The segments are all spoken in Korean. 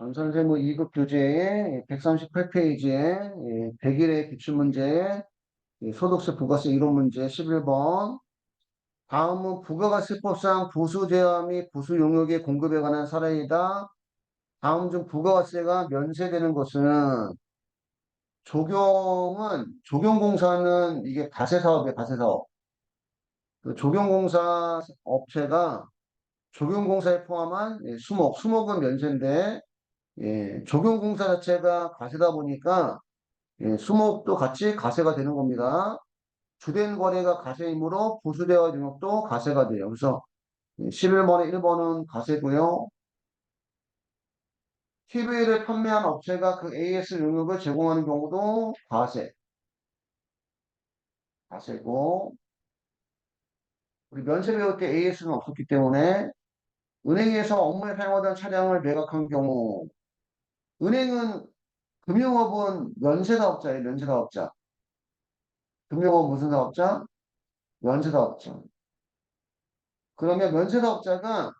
선생님 2급 교재의 138페이지에 100일의 기출문제에 소득세 부가세 이론 문제 11번. 다음은 부가가세법상 부수제화 및 부수용역의 공급에 관한 사례이다. 다음 중 부가가세가 면세되는 것은 조경공사는 이게 가세사업이에요, 가세사업. 그 조경공사 업체가 조경공사에 포함한 수목은 면세인데, 조경공사 자체가 가세다 보니까 수목도 같이 가세가 되는 겁니다. 주된 거래가 가세이므로 부수대화 용역도 가세가 돼요. 그래서 11번에 1번은 가세고요. TV를 판매한 업체가 그 AS 용역을 제공하는 경우도 가세고, 우리 면세 배울 때 AS는 없었기 때문에 은행에서 업무에 사용하던 차량을 매각한 경우, 은행은 금융업은 면세사업자예요, 면세사업자. 금융업은 무슨 사업자? 면세사업자. 그러면 면세사업자가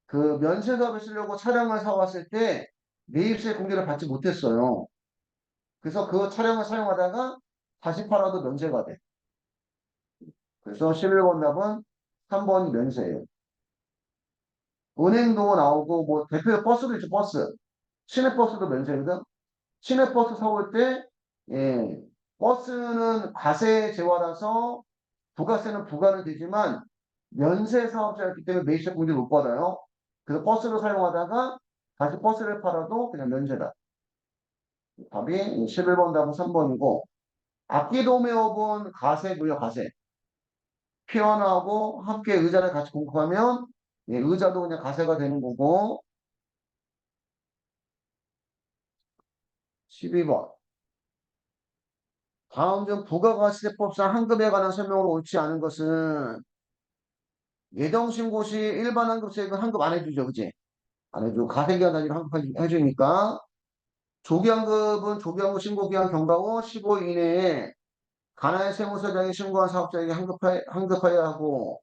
그 면세사업에 쓰려고 차량을 사왔을 때 매입세 공제를 받지 못했어요. 그래서 그 차량을 사용하다가 다시 팔아도 면세가 돼. 그래서 11번 답은 3번이 면세예요. 은행도 나오고 뭐 대표 버스도 있죠, 버스. 시내버스도 면세거든. 시내버스 사올 때 버스는 과세 제외라서 부가세는 부과는 되지만 면세 사업자였기 때문에 매입세 공제를 못 받아요. 그래서 버스를 사용하다가 다시 버스를 팔아도 그냥 면세다. 답이 11번 답은 3번이고, 악기도매업은 가세고요, 가세. 피아노하고 함께 의자를 같이 공급하면 의자도 그냥 가세가 되는 거고. 12번. 다음 중 부가가세법상 환급에 관한 설명으로 옳지 않은 것은 예정신고 시 일반 환급세액은 환급 안 해주죠, 그지? 안 해주고 가세기간 단위로 환급해주니까. 조기환급은 조기환급 신고기한 경과 후 15일 이내에 가나의 세무서장이 신고한 사업자에게 환급하여야 하고,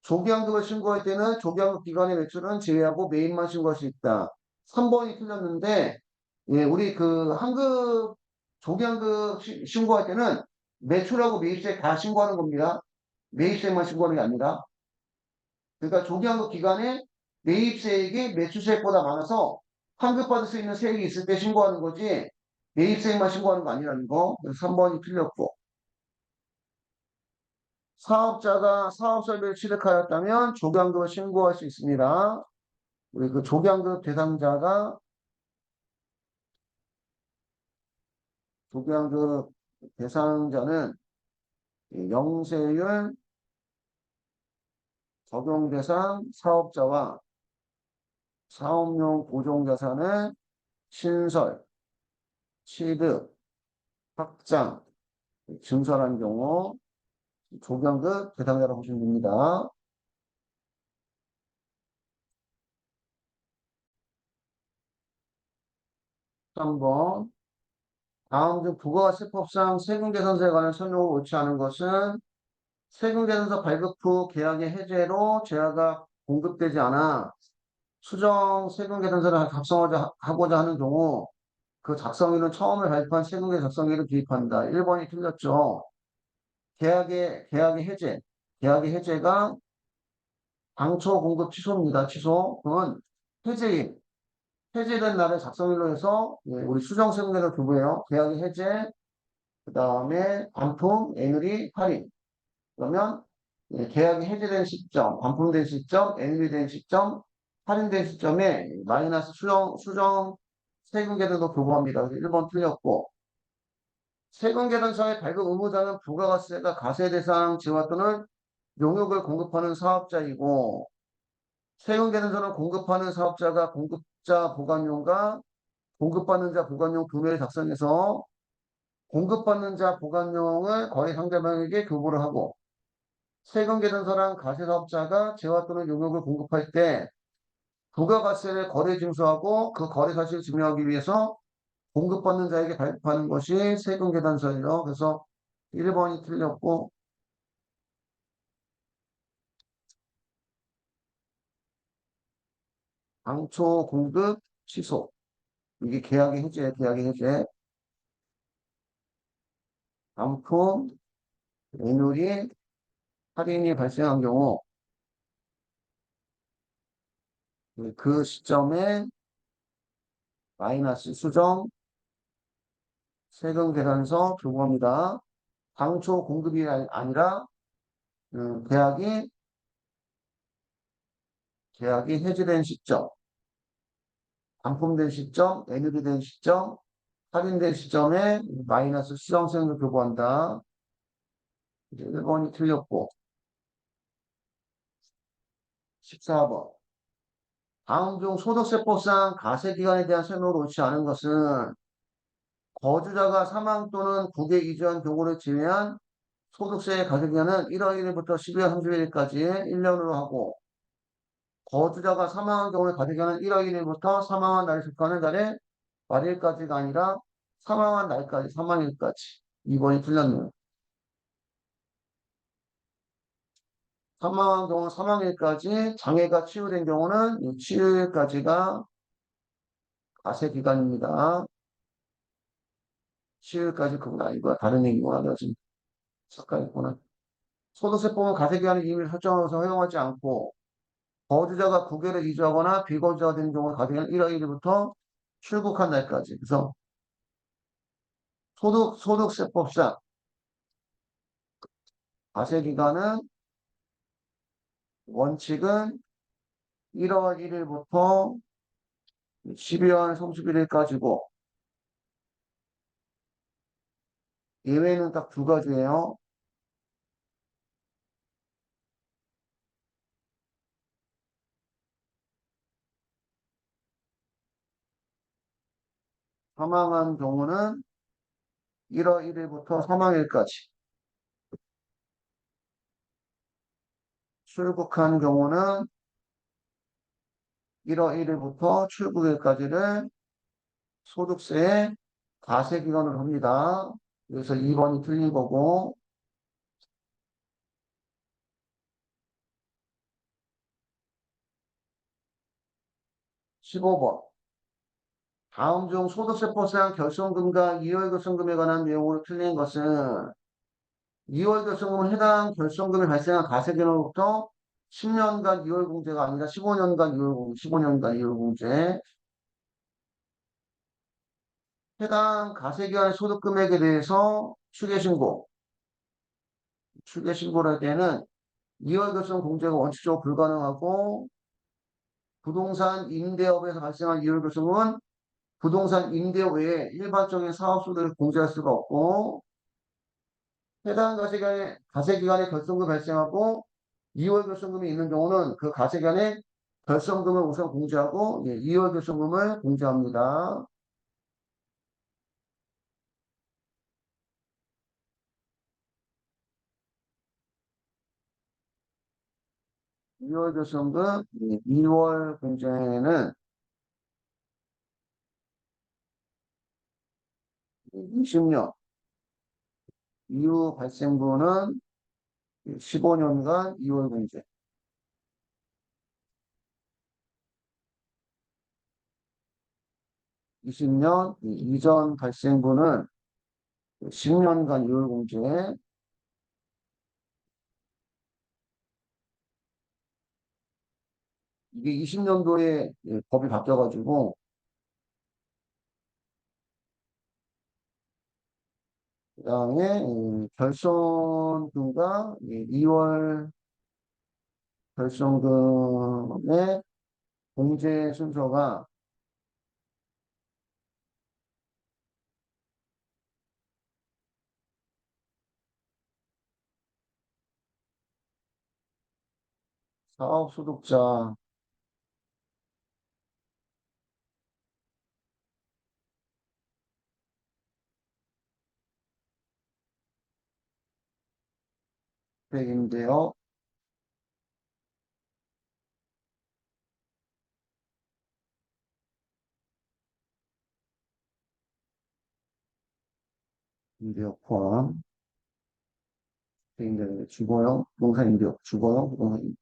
조기환급을 신고할 때는 조기환급 기간의 매출은 제외하고 매입만 신고할 수 있다. 3번이 틀렸는데, 우리 그 조기환급 신고할 때는 매출하고 매입세 다 신고하는 겁니다. 매입세만 신고하는 게 아니라. 그러니까 조기환급 기간에 매입세액이 매출세액보다 많아서 환급받을 수 있는 세액이 있을 때 신고하는 거지, 매입세액만 신고하는 거 아니라는 거. 그래서 3번이 틀렸고. 사업자가 사업설비를 취득하였다면 조기환급을 신고할 수 있습니다. 우리 그 조기환급 대상자는 영세율 적용 대상 사업자와 사업용 고정자산의 신설, 취득, 확장, 증설한 경우 조기환급 대상자라고 보시면 됩니다. 3번. 다음 중 부가세법상 세금계산서에 관한 설명을 옳지 않은 것은 세금계산서 발급 후 계약의 해제로 재화가 공급되지 않아 수정 세금계산서를 작성하고자 하는 경우 그 작성일은 처음에 발표한 세금계 작성일을 기입한다. 1번이 틀렸죠. 계약의 해제. 계약의 해제가 당초 공급 취소입니다. 취소. 그건 해제일. 해제된 날을 작성일로 해서 우리 수정 세금계를 두고요. 계약의 해제, 그 다음에 반품, 애누리, 할인. 그러면 계약이 해제된 시점, 반품된 시점, 애누리된 시점, 할인된 시점에 마이너스 수정 세금 계산도 교부합니다. 그래서 1번 틀렸고, 세금 계산서의 발급 의무자는 부가가세가 가세 대상 지와 또는 용역을 공급하는 사업자이고, 세금 계산서는 공급하는 사업자가 공급자 보관용과 공급받는 자 보관용 두 매를 작성해서 공급받는 자 보관용을 거래 상대방에게 교부를 하고, 세금 계산서랑 가세사업자가 재화 또는 용역을 공급할 때 부가가세를 거래 징수하고 그 거래 사실을 증명하기 위해서 공급받는 자에게 발급하는 것이 세금 계산서예요. 그래서 1번이 틀렸고, 당초 공급 취소. 이게 계약의 해제, 계약의 해제. 반품, 매물이 할인이 발생한 경우 그 시점에 마이너스 수정 세금 계산서 교부합니다. 당초 공급이 아니라 계약이 해지된 시점, 반품된 시점, 매물이 된 시점, 할인된 시점에 마이너스 수정 세금을 교부한다. 이제 1번이 틀렸고 14번. 다음 중 소득세법상 가세기간에 대한 설명을 옳지 않은 것은 거주자가 사망 또는 국외 이주한 경우를 제외한 소득세의 가세기간은 1월 1일부터 12월 31일까지 1년으로 하고 거주자가 사망한 경우의 가세기간은 1월 1일부터 사망한 날에 속하는 달의 말일까지가 아니라 사망한 날까지, 사망일까지. 2번이 틀렸네요. 사망한 경우는 사망일까지, 장애가 치유된 경우는 이 치유일까지가 가세기간입니다. 치유일까지 그건 아니고 다른 얘기구나. 내가 지금 섞어있구나. 소득세법은 가세기간의 임의를 설정해서 허용하지 않고 거주자가 국외를 이주하거나 비거주자가 되는 경우 가세기간은 1월 1일부터 출국한 날까지. 그래서 소득세법상 과세기간은 원칙은 1월 1일부터 12월 31일까지고 예외는 딱 두 가지예요. 사망한 경우는 1월 1일부터 사망일까지. 출국한 경우는 1월 1일부터 출국일까지를 소득세의 과세기간으로 합니다. 그래서 2번이 틀린 거고 15번. 다음 중 소득세법상 결손금과 이월결손금에 관한 내용으로 틀린 것은 이월결손금은 해당 결손금이 발생한 가세기간으로부터 10년간 이월공제가 아니라 15년간 이월공제, 15년간 이월공제. 해당 가세기간의 소득금액에 대해서 추계신고를 할 때는 이월결손 공제가 원칙적으로 불가능하고 부동산 임대업에서 발생한 이월결손금은 부동산 임대업 외에 일반적인 사업소득을 공제할 수가 없고 해당 가세기간에 결손금이 발생하고 2월 결손금이 있는 경우는 그 가세기간에 결손금을 우선 공제하고 2월 결손금을 공제합니다. 2월 결손금, 2월 공제는 20년 이후 발생분은 15년간 2월 공제. 20년 이전 발생분은 10년간 2월 공제. 이게 20년도에 법이 바뀌어가지고 그 다음에 결손금과 2월 결손금의 공제 순서가 사업소득자 혜택인데요. 임대업 포함. 혜택인데 주거용, 부동산 임대업, 주거용, 부동산 임대업.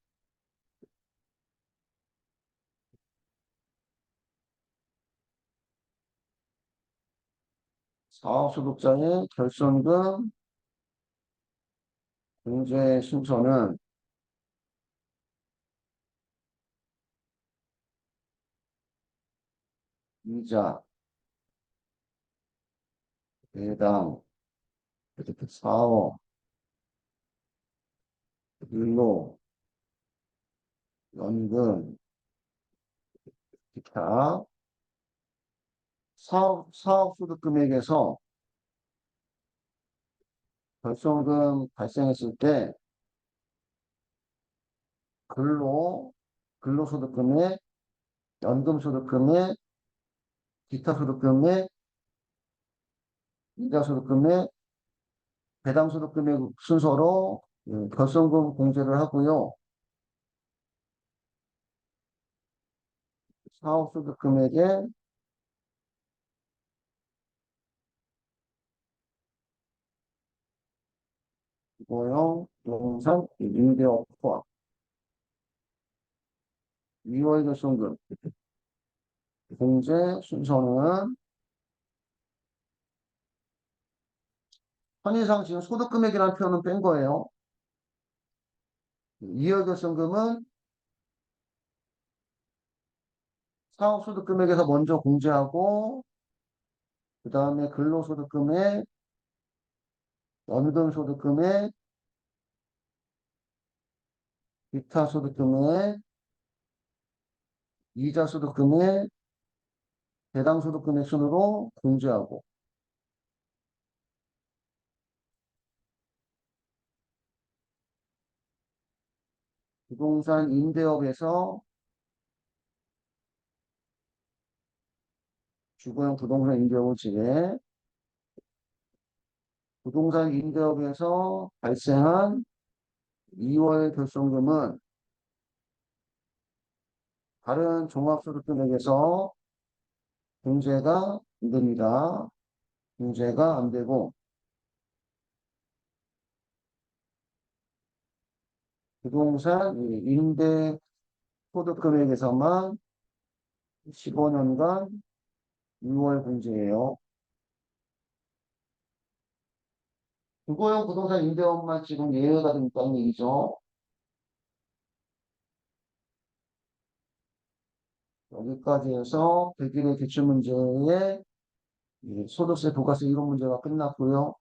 사업소득자의 결손금 공제 순서는 이자, 배당, 사업, 근로, 연금, 기타 사업소득 금액에서 결손금 발생했을 때 근로소득 금액, 연금소득 금액, 기타소득 금액, 이자소득 금액, 배당소득 금액 순서로 결손금 공제를 하고요. 사업소득 금액에 고용, 동산, 임대업 포함, 이월 결손금 공제 순서는 편의상 지금 소득금액이라는 표현은 뺀 거예요. 이월 결손금은 사업소득금액에서 먼저 공제하고 그 다음에 근로소득금액, 연금소득금액, 기타소득금액, 이자소득금액, 배당소득금액 순으로 공제하고 부동산 임대업에서 주거용 부동산 임대업을 지내 부동산 임대업에서 발생한 2월 결손금은 다른 종합소득금액에서 공제가 안 됩니다. 공제가 안 되고 부동산 임대 소득금액에서만 15년간 6월 공제예요. 주거용 부동산 임대업만 지금 예외가 된다는 얘기죠. 여기까지 해서 100일의 기출문제의 소득세, 부가세 이론 문제가 끝났고요.